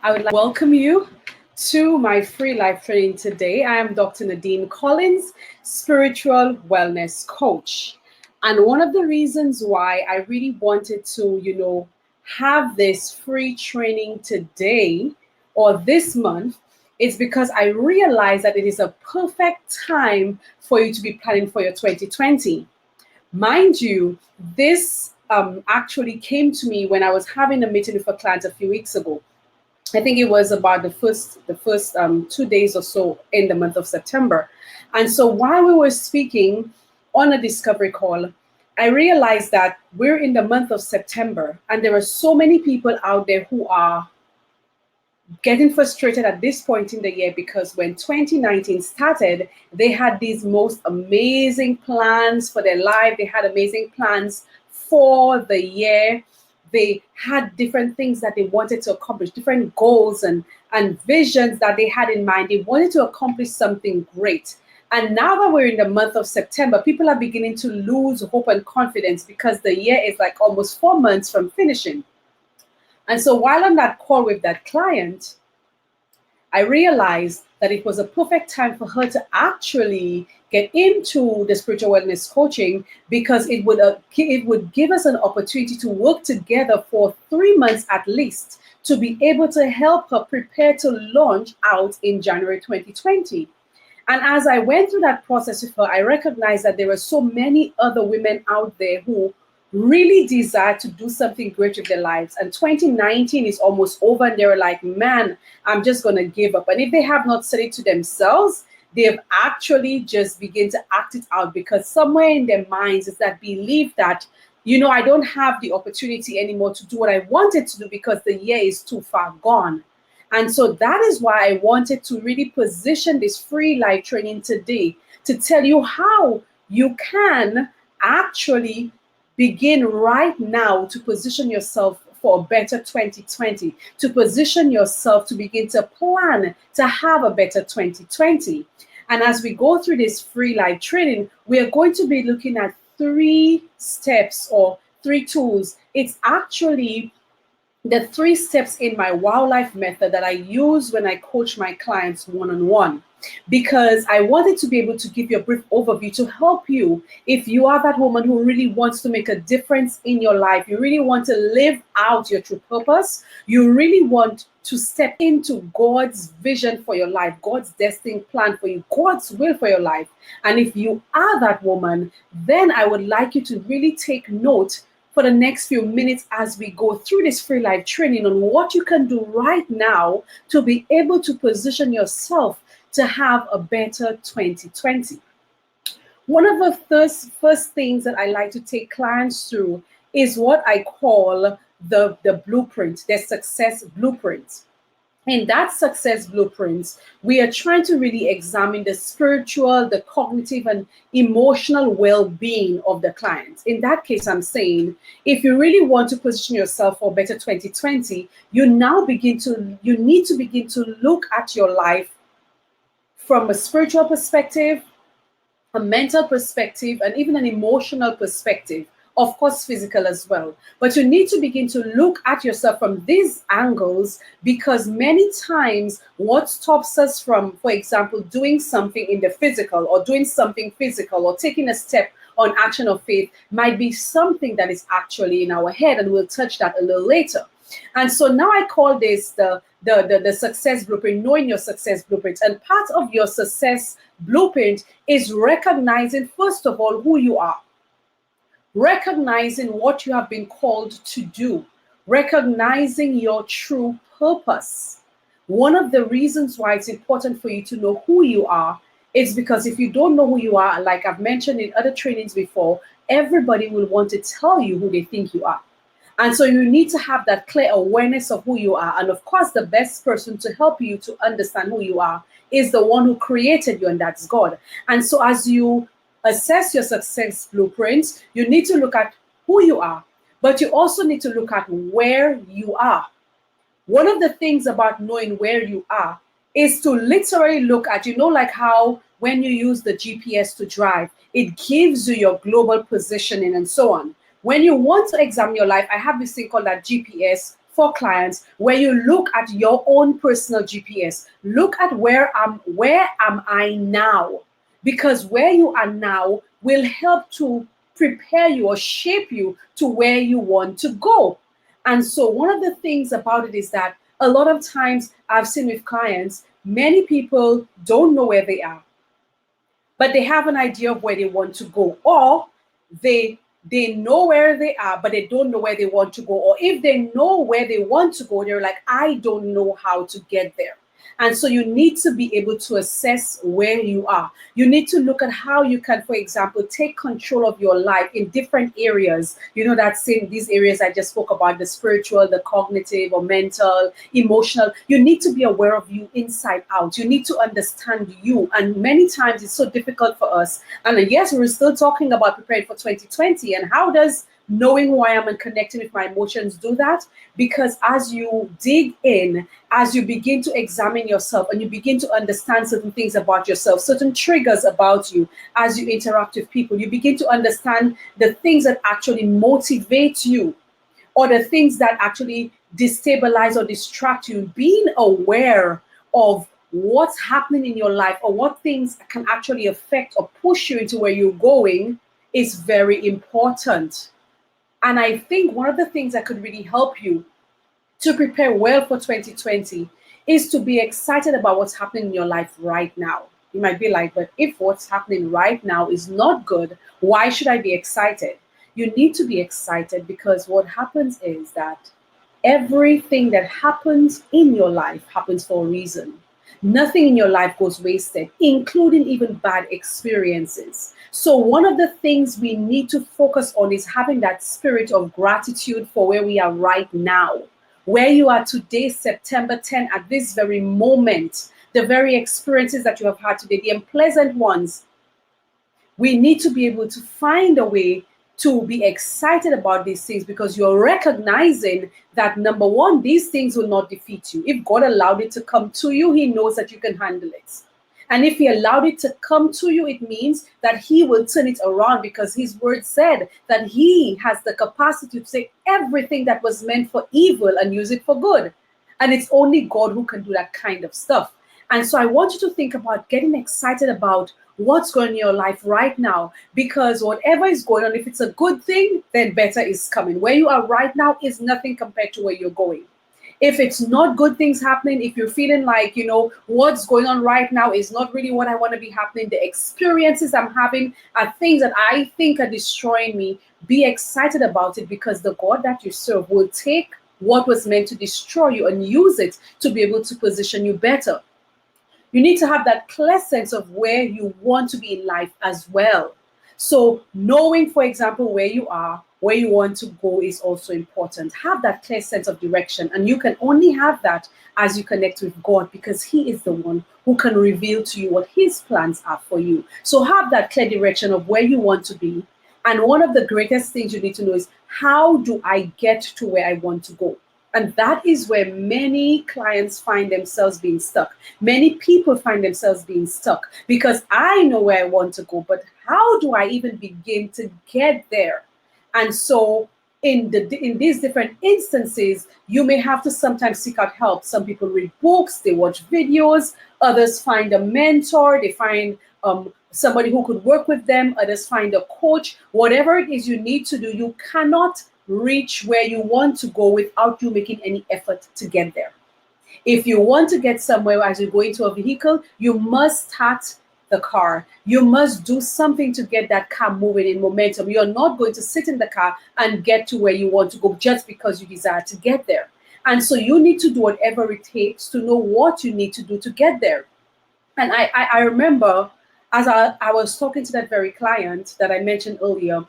I would like to welcome you to my free life training today. I am Dr. Nadine Collins, spiritual wellness coach. And one of the reasons why I really wanted to, have this free training today or this month is because I realized that it is a perfect time for you to be planning for your 2020. Mind you, this actually came to me when I was having a meeting with a client a few weeks ago. I think it was about the first 2 days or so in the month of September. And so while we were speaking on a discovery call, I realized that we're in the month of September and there are so many people out there who are getting frustrated at this point in the year because when 2019 started, they had these most amazing plans for their life. They had amazing plans for the year. They had different things that they wanted to accomplish, different goals and visions that they had in mind. They wanted to accomplish something great. And now that we're in the month of September, people are beginning to lose hope and confidence because the year is like almost 4 months from finishing. And so while on that call with that client, I realized that it was a perfect time for her to actually get into the spiritual wellness coaching because it would give us an opportunity to work together for 3 months at least to be able to help her prepare to launch out in January 2020. And as I went through that process with her, I recognized that there were so many other women out there who really desire to do something great with their lives. And 2019 is almost over and they're like, man, I'm just going to give up. And if they have not said it to themselves, they've actually just begin to act it out because somewhere in their minds is that belief that, I don't have the opportunity anymore to do what I wanted to do because the year is too far gone. And so that is why I wanted to really position this free life training today to tell you how you can actually begin right now to position yourself for a better 2020, to position yourself to begin to plan to have a better 2020. And as we go through this free life training, we are going to be looking at 3 steps or 3 tools. It's actually the 3 steps in my Wow Life method that I use when I coach my clients one-on-one, because I wanted to be able to give you a brief overview to help you if you are that woman who really wants to make a difference in your life, you really want to live out your true purpose, you really want to step into God's vision for your life, God's destined plan for you, God's will for your life. And if you are that woman, then I would like you to really take note for the next few minutes as we go through this free life training on what you can do right now to be able to position yourself to have a better 2020. One of the first things that I like to take clients through is what I call the blueprint, the success blueprint. In that success blueprint, we are trying to really examine the spiritual, the cognitive, and emotional well-being of the client. In that case, I'm saying, if you really want to position yourself for a better 2020, you need to begin to look at your life from a spiritual perspective, a mental perspective, and even an emotional perspective. Of course, physical as well. But you need to begin to look at yourself from these angles because many times what stops us from, for example, doing something in the physical or doing something physical or taking a step on action of faith might be something that is actually in our head, and we'll touch that a little later. And so now I call this the success blueprint, knowing your success blueprint. And part of your success blueprint is recognizing, first of all, who you are. Recognizing what you have been called to do, recognizing your true purpose. One of the reasons why it's important for you to know who you are is because if you don't know who you are, like I've mentioned in other trainings before, everybody will want to tell you who they think you are. And so you need to have that clear awareness of who you are. And of course, the best person to help you to understand who you are is the one who created you, and that's God. And so as you assess your success blueprint, you need to look at who you are, but you also need to look at where you are. One of the things about knowing where you are is to literally look at, like how when you use the GPS to drive, it gives you your global positioning and so on. When you want to examine your life, I have this thing called that GPS for clients where you look at your own personal GPS. Look at where am I now? Because where you are now will help to prepare you or shape you to where you want to go. And so one of the things about it is that a lot of times I've seen with clients, many people don't know where they are, but they have an idea of where they want to go, or they they know where they are, but they don't know where they want to go. Or if they know where they want to go, they're like, I don't know how to get there. And so you need to be able to assess where you are. You need to look at how you can, for example, take control of your life in different areas. You know, that's in these areas I just spoke about, the spiritual, the cognitive or mental, emotional. You need to be aware of you inside out. You need to understand you. And many times it's so difficult for us. And yes, we're still talking about preparing for 2020. And how does knowing who I am and connecting with my emotions do that? Because as you dig in, as you begin to examine yourself and you begin to understand certain things about yourself, certain triggers about you, as you interact with people, you begin to understand the things that actually motivate you or the things that actually destabilize or distract you. Being aware of what's happening in your life or what things can actually affect or push you into where you're going is very important. And I think one of the things that could really help you to prepare well for 2020 is to be excited about what's happening in your life right now. You might be like, but if what's happening right now is not good, why should I be excited? You need to be excited because what happens is that everything that happens in your life happens for a reason. Nothing in your life goes wasted, including even bad experiences. So, one of the things we need to focus on is having that spirit of gratitude for where we are right now, where you are today, September 10, at this very moment, the very experiences that you have had today, the unpleasant ones. We need to be able to find a way to be excited about these things because you're recognizing that, number one, these things will not defeat you. If God allowed it to come to you, He knows that you can handle it. And if He allowed it to come to you, it means that He will turn it around because His word said that He has the capacity to take everything that was meant for evil and use it for good. And it's only God who can do that kind of stuff. And so I want you to think about getting excited about what's going on in your life right now, because whatever is going on, if it's a good thing, then better is coming. Where you are right now is nothing compared to where you're going. If it's not good things happening, if you're feeling like, what's going on right now is not really what I want to be happening, the experiences I'm having are things that I think are destroying me, be excited about it because the God that you serve will take what was meant to destroy you and use it to be able to position you better. You need to have that clear sense of where you want to be in life as well. So knowing, for example, where you are, where you want to go is also important. Have that clear sense of direction. And you can only have that as you connect with God because He is the one who can reveal to you what His plans are for you. So have that clear direction of where you want to be. And one of the greatest things you need to know is, how do I get to where I want to go? And that is where many clients find themselves being stuck. Many people find themselves being stuck because I know where I want to go, but how do I even begin to get there? And so in these different instances, you may have to sometimes seek out help. Some people read books, they watch videos, others find a mentor, they find somebody who could work with them, others find a coach. Whatever it is you need to do, you cannot reach where you want to go without you making any effort to get there. If you want to get somewhere as you go into a vehicle, you must start the car. You must do something to get that car moving in momentum. You're not going to sit in the car and get to where you want to go just because you desire to get there. And so you need to do whatever it takes to know what you need to do to get there. And I remember as I was talking to that very client that I mentioned earlier,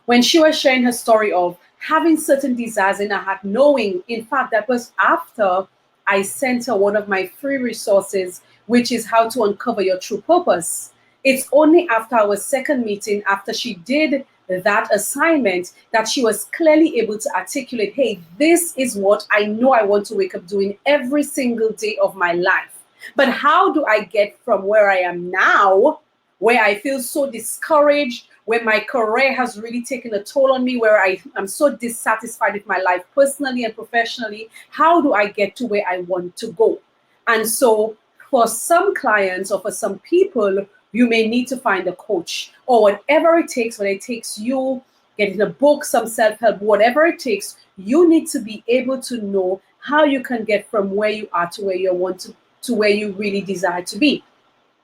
when she was sharing her story of having certain desires in her heart, knowing, in fact, that was after I sent her one of my free resources, which is how to uncover your true purpose. It's only after our second meeting, after she did that assignment, that she was clearly able to articulate, hey, this is what I know I want to wake up doing every single day of my life. But how do I get from where I am now, where I feel so discouraged, when my career has really taken a toll on me, where I'm so dissatisfied with my life personally and professionally, how do I get to where I want to go? And so for some clients or for some people, you may need to find a coach or whatever it takes, whether it takes you getting a book, some self-help, whatever it takes, you need to be able to know how you can get from where you are to where you want to where you really desire to be.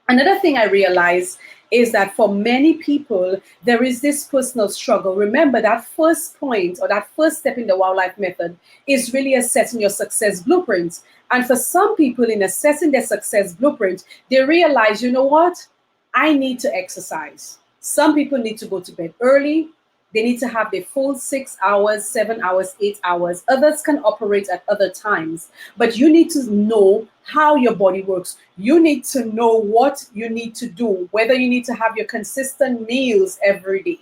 Another thing I realize is that for many people, there is this personal struggle. Remember, that first point or that first step in the wildlife method is really assessing your success blueprint. And for some people, in assessing their success blueprint, they realize, you know what? I need to exercise. Some people need to go to bed early. They need to have their full 6 hours, 7 hours, 8 hours. Others can operate at other times. But you need to know how your body works. You need to know what you need to do, whether you need to have your consistent meals every day.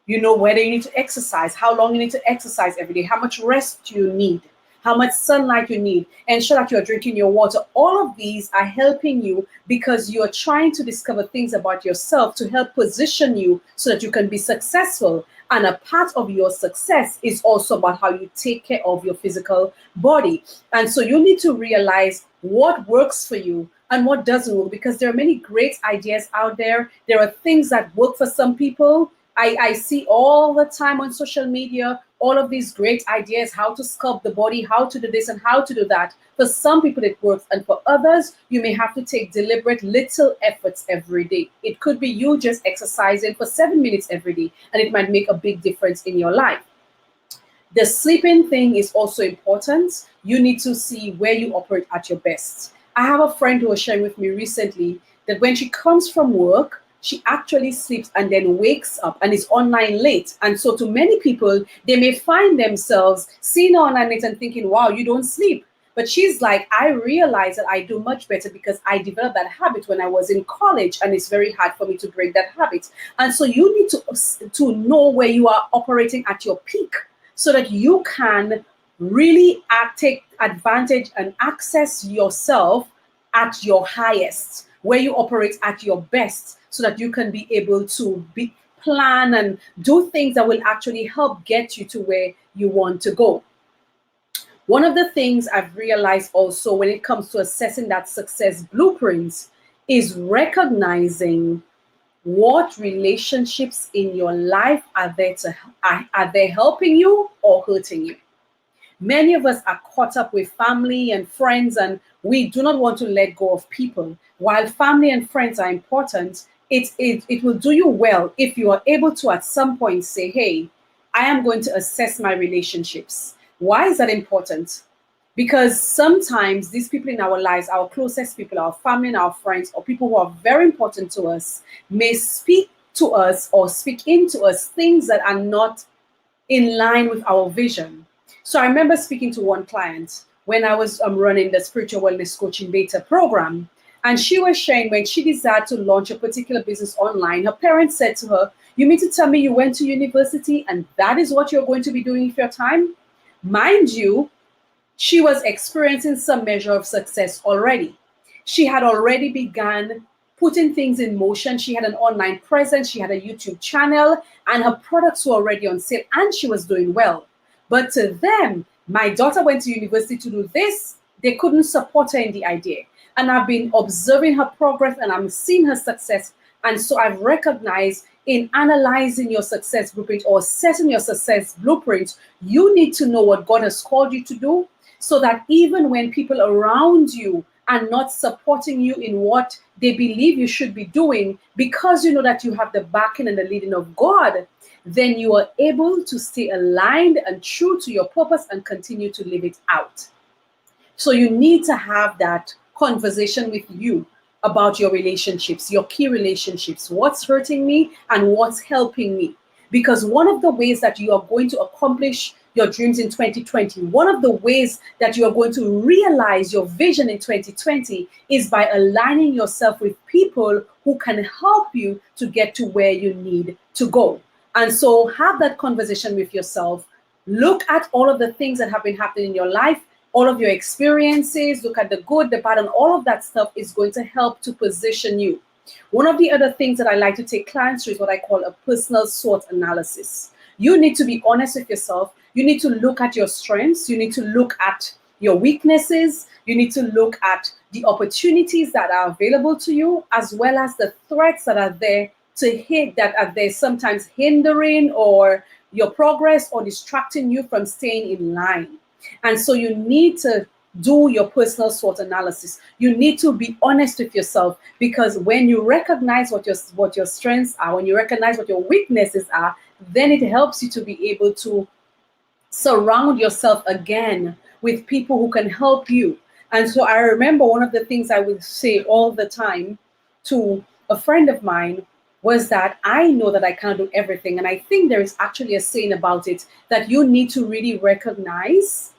You know, whether you need to exercise, how long you need to exercise every day, how much rest you need, how much sunlight you need, ensure that you're drinking your water. All of these are helping you because you're trying to discover things about yourself to help position you so that you can be successful. And a part of your success is also about how you take care of your physical body. And so you need to realize what works for you and what doesn't work, because there are many great ideas out there. There are things that work for some people. I see all the time on social media, all of these great ideas, how to sculpt the body, how to do this and how to do that. For some people it works, and for others, you may have to take deliberate little efforts every day. It could be you just exercising for 7 minutes every day, and it might make a big difference in your life. The sleeping thing is also important. You need to see where you operate at your best. I have a friend who was sharing with me recently that when she comes from work, she actually sleeps and then wakes up and is online late. And so to many people, they may find themselves seeing her online late and thinking, wow, you don't sleep. But she's like, I realize that I do much better because I developed that habit when I was in college, and it's very hard for me to break that habit. And so you need to know where you are operating at your peak so that you can really take advantage and access yourself at your highest, where you operate at your best, so that you can be able to plan and do things that will actually help get you to where you want to go. One of the things I've realized also when it comes to assessing that success blueprint is recognizing what relationships in your life are they helping you or hurting you. Many of us are caught up with family and friends, and we do not want to let go of people. While family and friends are important, it will do you well if you are able to at some point say, hey, I am going to assess my relationships. Why is that important? Because sometimes these people in our lives, our closest people, our family and our friends, or people who are very important to us, may speak to us or speak into us things that are not in line with our vision. So I remember speaking to one client when I was running the spiritual wellness coaching beta program. And she was sharing when she desired to launch a particular business online, her parents said to her, you mean to tell me you went to university and that is what you're going to be doing with your time? Mind you, she was experiencing some measure of success already. She had already begun putting things in motion. She had an online presence, she had a YouTube channel, and her products were already on sale, and she was doing well. But to them, my daughter went to university to do this. They couldn't support her in the idea. And I've been observing her progress and I'm seeing her success. And so I've recognized in analyzing your success blueprint or setting your success blueprint, you need to know what God has called you to do, so that even when people around you are not supporting you in what they believe you should be doing, because you know that you have the backing and the leading of God, then you are able to stay aligned and true to your purpose and continue to live it out. So you need to have that conversation with you about your relationships, your key relationships, what's hurting me and what's helping me. Because one of the ways that you are going to accomplish your dreams in 2020, one of the ways that you are going to realize your vision in 2020 is by aligning yourself with people who can help you to get to where you need to go. And so have that conversation with yourself. Look at all of the things that have been happening in your life, all of your experiences, look at the good, the bad, and all of that stuff is going to help to position you. One of the other things that I like to take clients through is what I call a personal SWOT analysis. You need to be honest with yourself. You need to look at your strengths. You need to look at your weaknesses. You need to look at the opportunities that are available to you, as well as the threats that are there to hit, that are there sometimes hindering or your progress or distracting you from staying in line. And so you need to do your personal SWOT analysis. You need to be honest with yourself, because when you recognize what your strengths are, when you recognize what your weaknesses are, then it helps you to be able to surround yourself again with people who can help you. And so I remember one of the things I would say all the time to a friend of mine was that I know that I can't do everything. And I think there is actually a saying about it, that you need to really recognize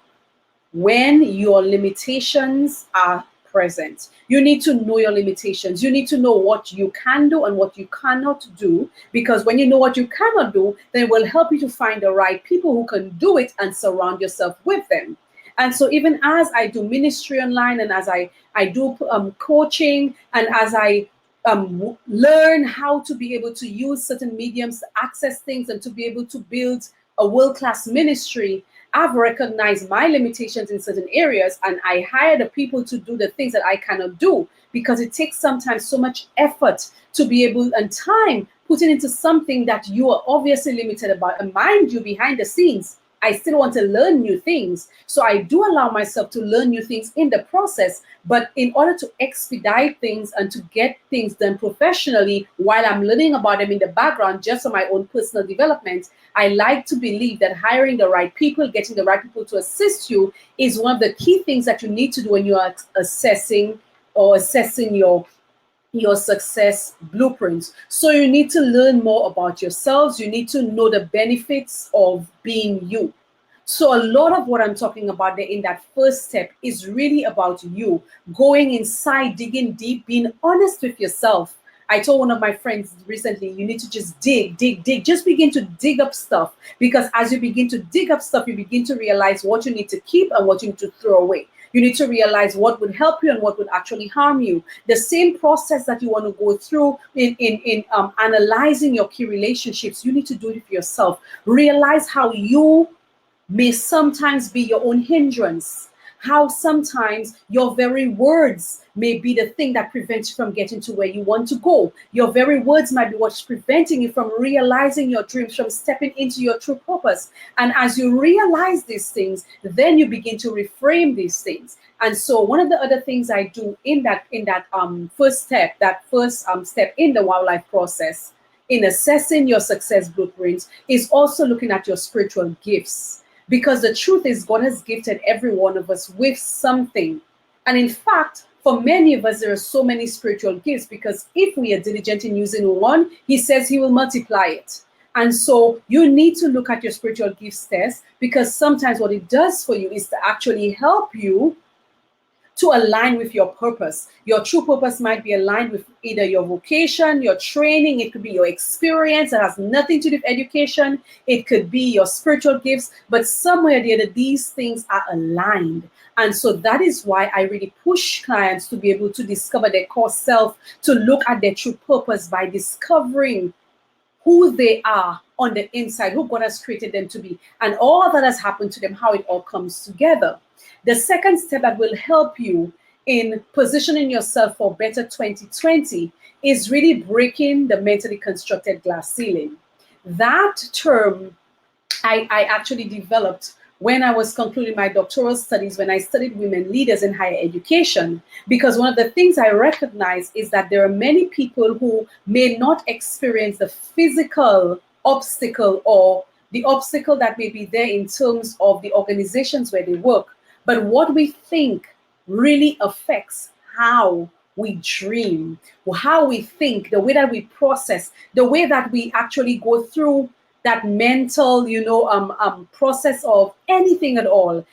when your limitations are present. You need to know your limitations. You need to know what you can do and what you cannot do, because when you know what you cannot do, then it will help you to find the right people who can do it and surround yourself with them. And so even as I do ministry online, and as I do coaching, and as I learn how to be able to use certain mediums to access things and to be able to build a world-class ministry, I've recognized my limitations in certain areas, and I hire the people to do the things that I cannot do, because it takes sometimes so much effort to be able, and time putting into something that you are obviously limited about. And mind you, behind the scenes, I still want to learn new things. So I do allow myself to learn new things in the process. But in order to expedite things and to get things done professionally while I'm learning about them in the background, just for my own personal development, I like to believe that hiring the right people, getting the right people to assist you, is one of the key things that you need to do when you are assessing your success blueprints. So you need to learn more about yourselves. You need to know the benefits of being you. So a lot of what I'm talking about there in that first step is really about you going inside, digging deep, being honest with yourself. I told one of my friends recently, you need to just dig, just begin to dig up stuff, because as you begin to dig up stuff, you begin to realize what you need to keep and what you need to throw away. You need to realize what would help you and what would actually harm you. The same process that you want to go through in analyzing your key relationships, you need to do it for yourself. Realize how you may sometimes be your own hindrance, how sometimes your very words may be the thing that prevents you from getting to where you want to go. Your very words might be what's preventing you from realizing your dreams, from stepping into your true purpose. And as you realize these things, then you begin to reframe these things. And so one of the other things I do in that first step in the wildlife process, in assessing your success blueprints, is also looking at your spiritual gifts. Because the truth is, God has gifted every one of us with something. And in fact, for many of us, there are so many spiritual gifts, because if we are diligent in using one, He says He will multiply it. And so you need to look at your spiritual gifts test, because sometimes what it does for you is to actually help you to align with your purpose. Your true purpose might be aligned with either your vocation, your training, it could be your experience that has nothing to do with education, it could be your spiritual gifts, but somewhere or the other, these things are aligned. And so that is why I really push clients to be able to discover their core self, to look at their true purpose by discovering who they are on the inside, who God has created them to be, and all that has happened to them, how it all comes together. The second step that will help you in positioning yourself for better 2020 is really breaking the mentally constructed glass ceiling. That term I actually developed when I was concluding my doctoral studies, when I studied women leaders in higher education, because one of the things I recognize is that there are many people who may not experience the physical obstacle or the obstacle that may be there in terms of the organizations where they work. But what we think really affects how we dream, how we think, the way that we process, the way that we actually go through that mental, process of anything at all,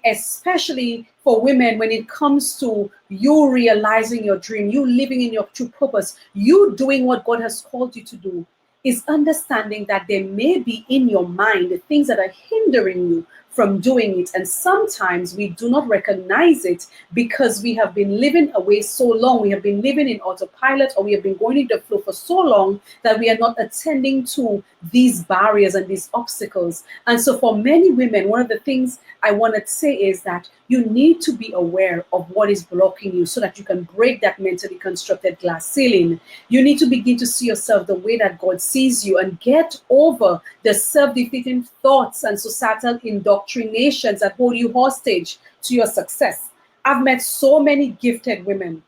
especially for women when it comes to you realizing your dream, you living in your true purpose, you doing what God has called you to do, is understanding that there may be in your mind the things that are hindering you from doing it. And sometimes we do not recognize it because we have been living away so long. We have been living in autopilot, or we have been going in the flow for so long that we are not attending to these barriers and these obstacles. And so for many women, one of the things I want to say is that you need to be aware of what is blocking you so that you can break that mentally constructed glass ceiling. You need to begin to see yourself the way that God sees you and get over the self-defeating thoughts and societal indoctrinations that hold you hostage to your success. I've met so many gifted women,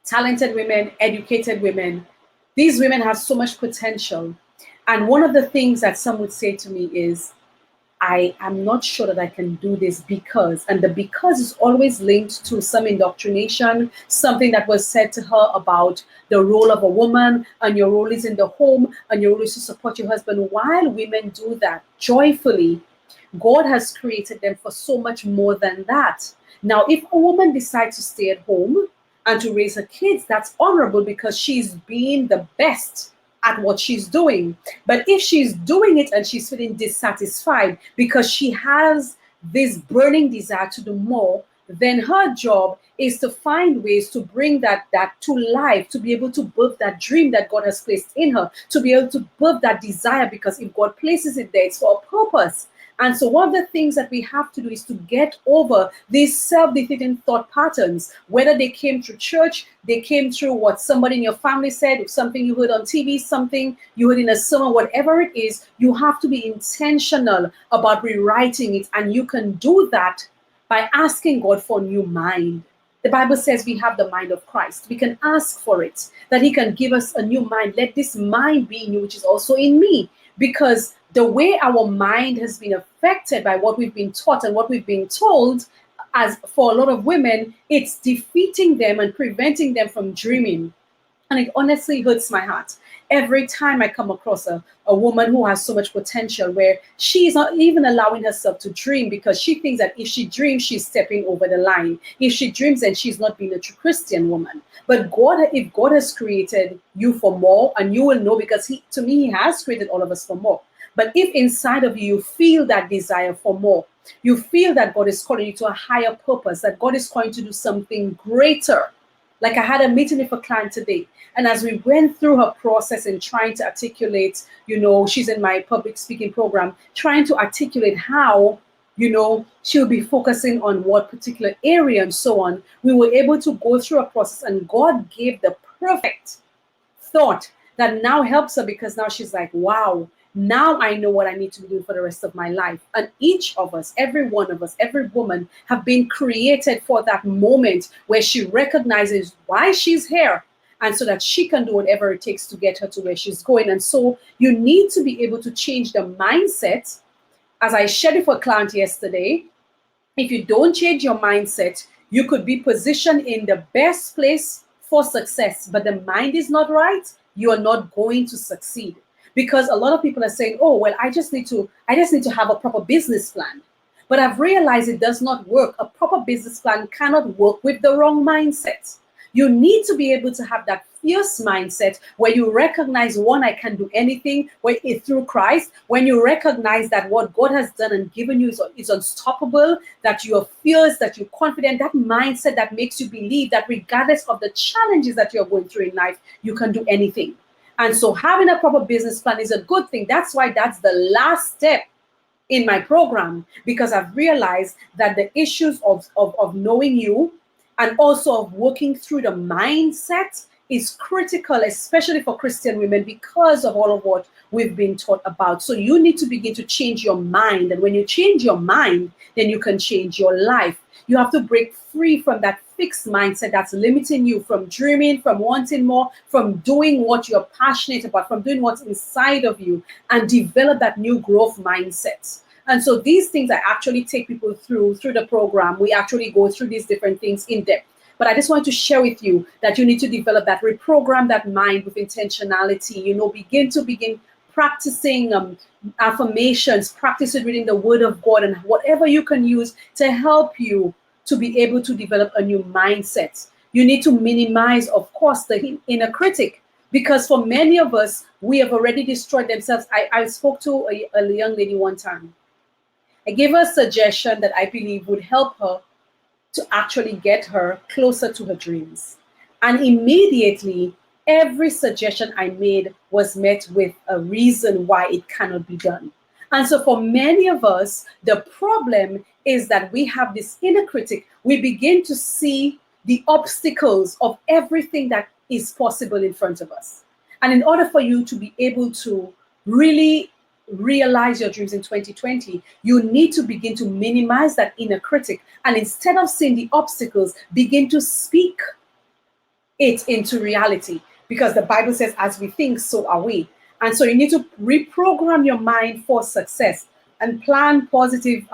talented women, educated women. These women have so much potential. And one of the things that some would say to me is, I am not sure that I can do this because, and the because is always linked to some indoctrination, something that was said to her about the role of a woman, and your role is in the home, and your role is to support your husband. While women do that joyfully, God has created them for so much more than that. Now, if a woman decides to stay at home and to raise her kids, that's honorable because she's being the best at what she's doing. But if she's doing it and she's feeling dissatisfied because she has this burning desire to do more, then her job is to find ways to bring that to life, to be able to birth that dream that God has placed in her, to be able to birth that desire, because if God places it there, it's for a purpose. And so one of the things that we have to do is to get over these self-defeating thought patterns, whether they came through church, they came through what somebody in your family said, something you heard on TV, something you heard in a sermon, whatever it is. You have to be intentional about rewriting it. And you can do that by asking God for a new mind. The Bible says we have the mind of Christ. We can ask for it, that he can give us a new mind. Let this mind be in you, which is also in me. Because the way our mind has been affected by what we've been taught and what we've been told, as for a lot of women, it's defeating them and preventing them from dreaming. And it honestly hurts my heart every time I come across a woman who has so much potential, where she's not even allowing herself to dream because she thinks that if she dreams, she's stepping over the line. If she dreams, then she's not being a true Christian woman. But God, if God has created you for more, and you will know, because to me, he has created all of us for more. But if inside of you feel that desire for more, you feel that God is calling you to a higher purpose, that God is calling to do something greater. Like I had a meeting with a client today, and as we went through her process in trying to articulate, she's in my public speaking program, trying to articulate how, she'll be focusing on what particular area and so on. We were able to go through a process, and God gave the perfect thought that now helps her, because now she's like, wow, now I know what I need to be doing for the rest of my life. And each of us, every one of us, every woman have been created for that moment where she recognizes why she's here, and so that she can do whatever it takes to get her to where she's going. And so you need to be able to change the mindset. As I shared with a client yesterday, if you don't change your mindset, you could be positioned in the best place for success, but the mind is not right, you are not going to succeed. Because a lot of people are saying, oh, well, I just need to have a proper business plan. But I've realized it does not work. A proper business plan cannot work with the wrong mindset. You need to be able to have that fierce mindset where you recognize, one, I can do anything through Christ. When you recognize that what God has done and given you is unstoppable, that you are fierce, that you're confident, that mindset that makes you believe that regardless of the challenges that you're going through in life, you can do anything. And so having a proper business plan is a good thing. That's why that's the last step in my program, because I've realized that the issues of knowing you and also of working through the mindset is critical, especially for Christian women, because of all of what we've been taught about. So you need to begin to change your mind. And when you change your mind, then you can change your life. You have to break free from that fixed mindset that's limiting you from dreaming, from wanting more, from doing what you're passionate about, from doing what's inside of you, and develop that new growth mindset. And so these things I actually take people through the program. We actually go through these different things in depth. But I just want to share with you that you need to develop that, reprogram that mind with intentionality, begin practicing affirmations, practice reading the word of God, and whatever you can use to help you to be able to develop a new mindset. You need to minimize, of course, the inner critic, because for many of us, we have already destroyed themselves. I spoke to a young lady one time, I gave her a suggestion that I believe would help her to actually get her closer to her dreams. And immediately, every suggestion I made was met with a reason why it cannot be done. And so, for many of us, the problem is that we have this inner critic. We begin to see the obstacles of everything that is possible in front of us. And in order for you to be able to really realize your dreams in 2020, you need to begin to minimize that inner critic. And instead of seeing the obstacles, begin to speak it into reality. Because the Bible says, as we think, so are we. And so you need to reprogram your mind for success and plan positive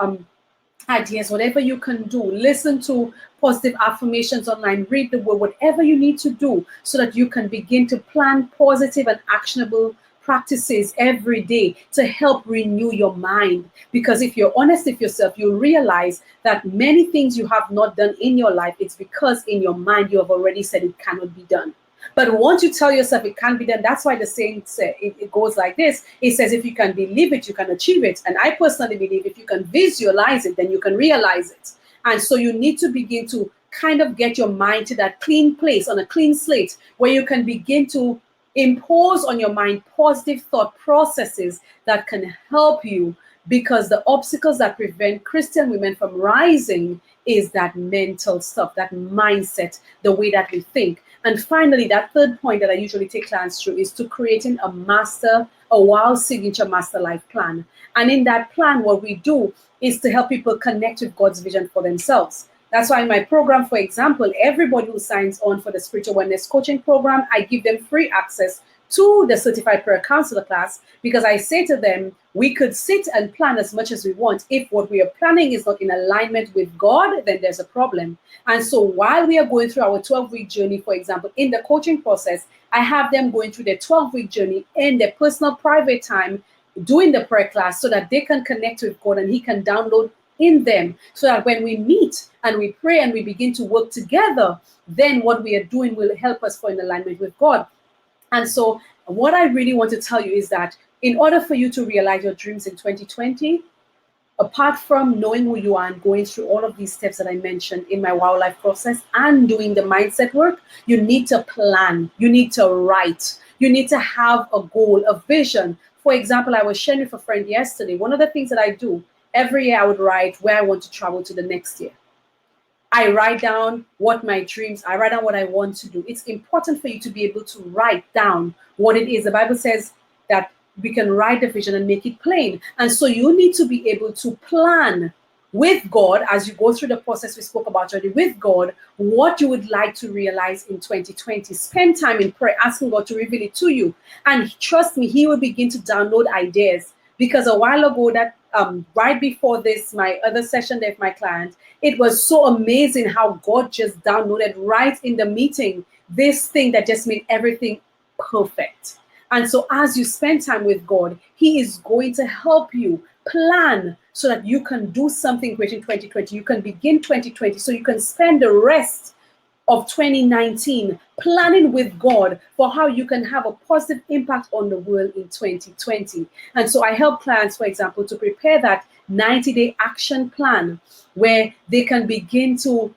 ideas, whatever you can do. Listen to positive affirmations online, read the word, whatever you need to do so that you can begin to plan positive and actionable practices every day to help renew your mind. Because if you're honest with yourself, you'll realize that many things you have not done in your life, it's because in your mind you have already said it cannot be done. But once you tell yourself it can't be done, that's why the saying it goes like this. It says, if you can believe it, you can achieve it. And I personally believe if you can visualize it, then you can realize it. And so you need to begin to kind of get your mind to that clean place on a clean slate where you can begin to impose on your mind positive thought processes that can help you, because the obstacles that prevent Christian women from rising is that mental stuff, that mindset, the way that we think. And finally, that third point that I usually take clients through is to creating a wow signature master life plan. And in that plan, what we do is to help people connect with God's vision for themselves. That's why in my program, for example, everybody who signs on for the spiritual wellness coaching program, I give them free access to the certified prayer counselor class, because I say to them, we could sit and plan as much as we want. If what we are planning is not in alignment with God, then there's a problem. And so while we are going through our 12-week journey, for example, in the coaching process, I have them going through their 12-week journey in their personal private time, doing the prayer class so that they can connect with God and He can download in them, so that when we meet and we pray and we begin to work together, then what we are doing will help us fall in alignment with God. And so what I really want to tell you is that in order for you to realize your dreams in 2020, apart from knowing who you are and going through all of these steps that I mentioned in my Wow Life process and doing the mindset work, you need to plan, you need to write, you need to have a goal, a vision. For example, I was sharing with a friend yesterday, one of the things that I do, every year I would write where I want to travel to the next year. I write down what my dreams, I write down what I want to do. It's important for you to be able to write down what it is. The Bible says that we can write the vision and make it plain. And so you need to be able to plan with God as you go through the process we spoke about already, with God, what you would like to realize in 2020. Spend time in prayer, asking God to reveal it to you. And trust me, He will begin to download ideas. Because a while ago, that right before this, my other session there with my client, it was so amazing how God just downloaded right in the meeting this thing that just made everything perfect. And so as you spend time with God, He is going to help you plan so that you can do something great in 2020. You can begin 2020 so you can spend the rest of 2019 planning with God for how you can have a positive impact on the world in 2020. And so I help clients, for example, to prepare that 90-day action plan where they can begin to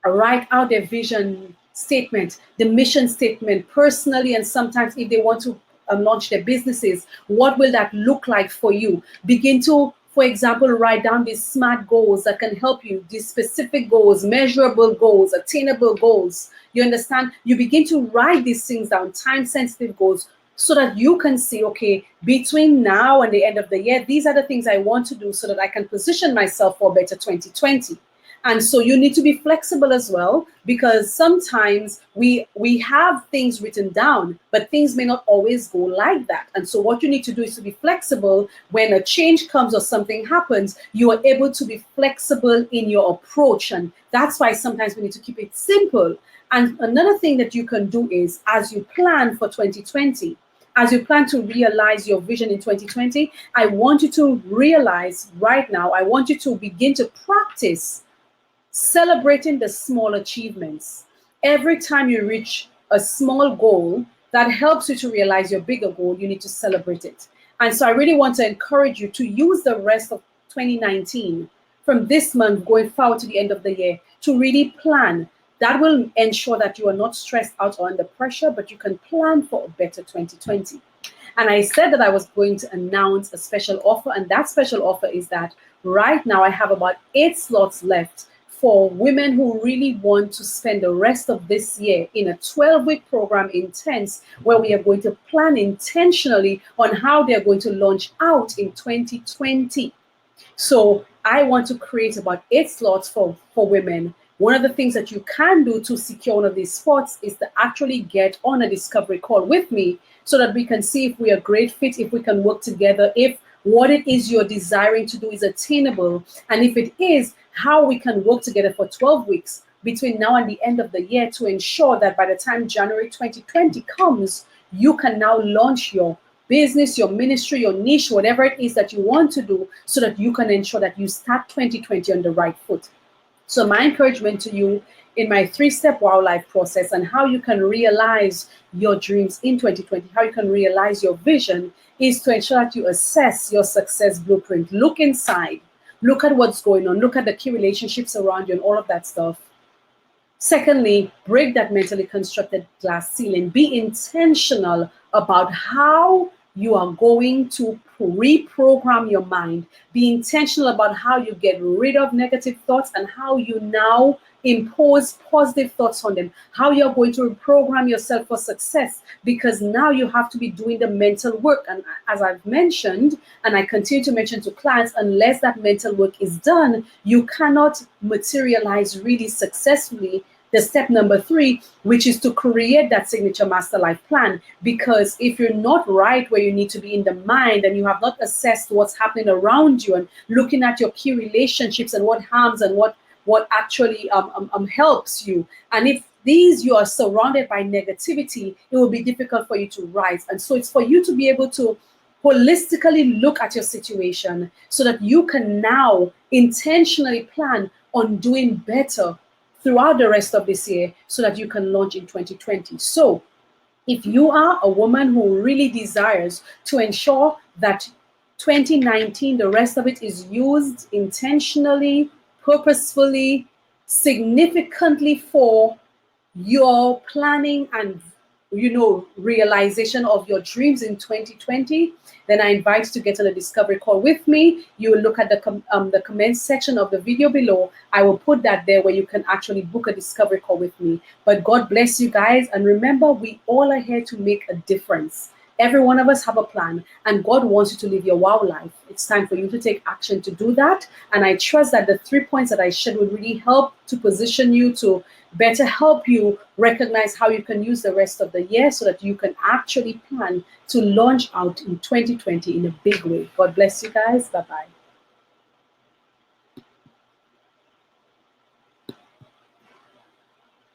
write out their vision statement, the mission statement personally, and sometimes if they want to launch their businesses, what will that look like for you? Begin to, for example, write down these SMART goals that can help you, these specific goals, measurable goals, attainable goals. You understand? You begin to write these things down, time-sensitive goals, so that you can see, okay, between now and the end of the year, these are the things I want to do so that I can position myself for a better 2020. And so you need to be flexible as well, because sometimes we have things written down, but things may not always go like that. And so what you need to do is to be flexible. When a change comes or something happens, you are able to be flexible in your approach. And that's why sometimes we need to keep it simple. And another thing that you can do is, as you plan for 2020, as you plan to realize your vision in 2020, I want you to realize right now, I want you to begin to practice celebrating the small achievements. Every time you reach a small goal that helps you to realize your bigger goal, you need to celebrate it. And so I really want to encourage you to use the rest of 2019, from this month going forward to the end of the year, to really plan. That will ensure that you are not stressed out or under pressure, but you can plan for a better 2020. And I said that I was going to announce a special offer, and that special offer is that right now I have about 8 slots left for women who really want to spend the rest of this year in a 12-week program intense, where we are going to plan intentionally on how they're going to launch out in 2020. So I want to create about 8 slots for women. One of the things that you can do to secure one of these spots is to actually get on a discovery call with me, so that we can see if we are a great fit, if we can work together, if what it is you're desiring to do is attainable, and if it is, how we can work together for 12 weeks between now and the end of the year to ensure that by the time January 2020 comes, you can now launch your business, your ministry, your niche, whatever it is that you want to do, so that you can ensure that you start 2020 on the right foot. So my encouragement to you in my 3-step wow life process, and how you can realize your dreams in 2020, how you can realize your vision, is to ensure that you assess your success blueprint. Look inside, look at what's going on, look at the key relationships around you and all of that stuff. Secondly, break that mentally constructed glass ceiling. Be intentional about how you are going to reprogram your mind. Be intentional about how you get rid of negative thoughts and how you now impose positive thoughts on them, how you're going to reprogram yourself for success, because now you have to be doing the mental work. And as I've mentioned, and I continue to mention to clients, unless that mental work is done, you cannot materialize really successfully the step number 3, which is to create that signature master life plan. Because if you're not right where you need to be in the mind, and you have not assessed what's happening around you and looking at your key relationships and what harms and what actually helps you, and if these you are surrounded by negativity, it will be difficult for you to rise. And so it's for you to be able to holistically look at your situation, so that you can now intentionally plan on doing better throughout the rest of this year, so that you can launch in 2020. So if you are a woman who really desires to ensure that 2019, the rest of it, is used intentionally, purposefully, significantly for your planning and realization of your dreams in 2020, then I invite you to get on a discovery call with me. You will look at the comments section of the video below. I will put that there where you can actually book a discovery call with me. But God bless you guys, and remember, we all are here to make a difference. Every one of us have a plan, and God wants you to live your wow life. It's time for you to take action to do that. And I trust that the 3 points that I shared would really help to position you, to better help you recognize how you can use the rest of the year, so that you can actually plan to launch out in 2020 in a big way. God bless you guys. Bye-bye.